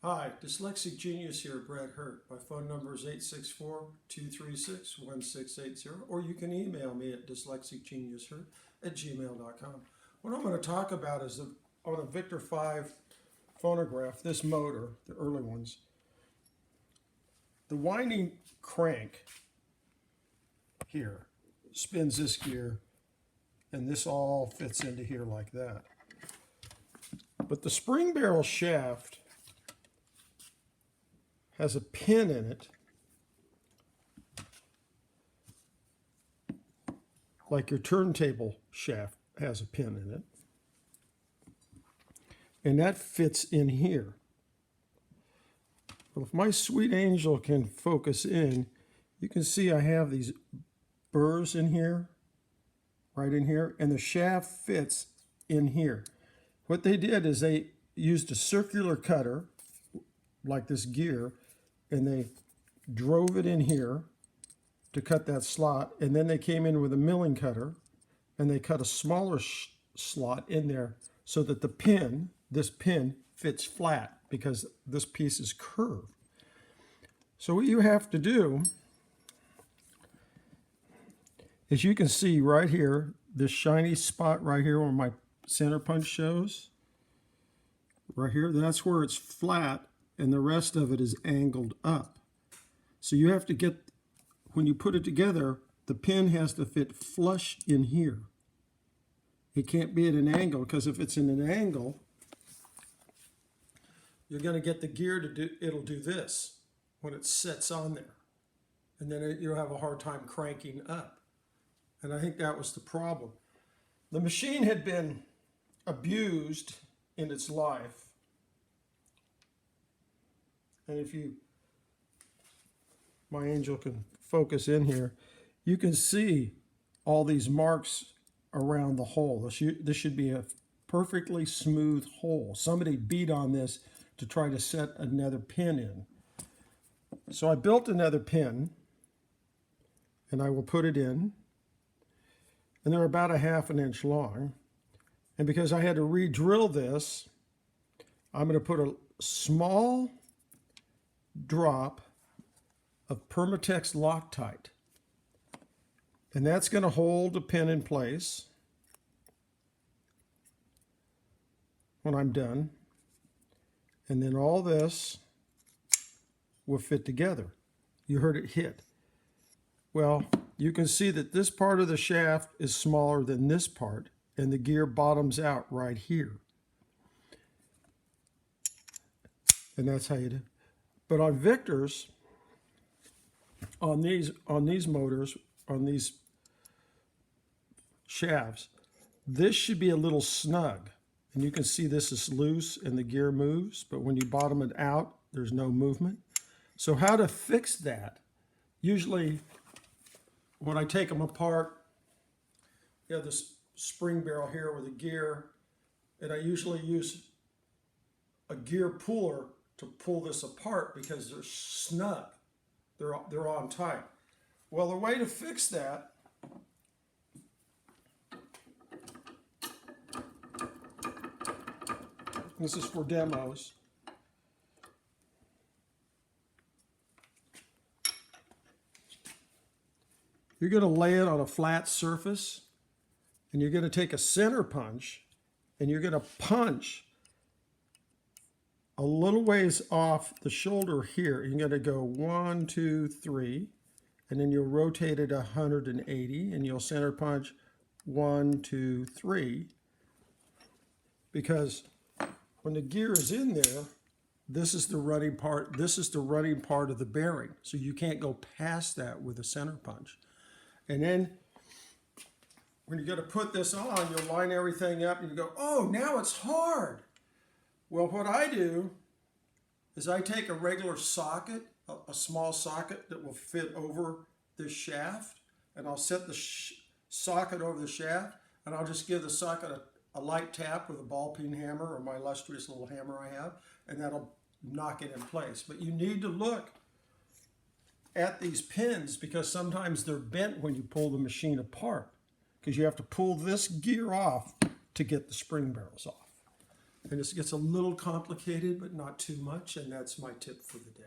Hi, Dyslexic Genius here, Brad Hurt. My phone number is 864-236-1680, or you can email me at dyslexicgeniushurt@gmail.com. What I'm going to talk about is on a Victor 5 phonograph, this motor, the early ones, the winding crank here spins this gear, and this all fits into here like that. But the spring barrel shaft has a pin in it, like your turntable shaft has a pin in it, and that fits in here. Well, if my sweet angel can focus in, you can see I have these burrs in here, right in here, and the shaft fits in here. What they did is they used a circular cutter, like this gear, and they drove it in here to cut that slot, and then they came in with a milling cutter and they cut a smaller slot in there so that this pin fits flat because this piece is curved. So what you have to do is, you can see right here, this shiny spot right here where my center punch shows, right here, that's where it's flat and the rest of it is angled up. So you have to get, when you put it together, the pin has to fit flush in here. It can't be at an angle, because if it's in an angle, you're going to get the gear to do, it'll do this when it sits on there. And then you'll have a hard time cranking up. And I think that was the problem. The machine had been abused in its life. And if my angel can focus in here, you can see all these marks around the hole. This should be a perfectly smooth hole. Somebody beat on this to try to set another pin in. So I built another pin, and I will put it in. And they're about 1/2 inch long. And because I had to re-drill this, I'm going to put a small drop of Permatex Loctite, and that's going to hold the pin in place when I'm done, and then all this will fit together. You heard it hit. Well, you can see that this part of the shaft is smaller than this part, and the gear bottoms out right here, and that's how you do it. But on Victor's, on these motors, on these shafts, this should be a little snug. And you can see this is loose and the gear moves, but when you bottom it out, there's no movement. So how to fix that? Usually when I take them apart, you have this spring barrel here with a gear, and I usually use a gear puller to pull this apart because they're snug. They're on tight. Well, the way to fix that this is for demos. You're going to lay it on a flat surface, and you're going to take a center punch, and you're going to punch a little ways off the shoulder here. You're going to go 1, 2, 3, and then you'll rotate it 180, and you'll center punch 1, 2, 3. Because when the gear is in there, this is the running part. This is the running part of the bearing, so you can't go past that with a center punch. And then when you're going to put this on, you'll line everything up, and you go, "Oh, now it's hard." Well, what I do is I take a regular socket, a small socket that will fit over this shaft, and I'll set the socket over the shaft, and I'll just give the socket a light tap with a ball peen hammer or my illustrious little hammer I have, and that'll knock it in place. But you need to look at these pins, because sometimes they're bent when you pull the machine apart, because you have to pull this gear off to get the spring barrels off. And this gets a little complicated, but not too much, and that's my tip for the day.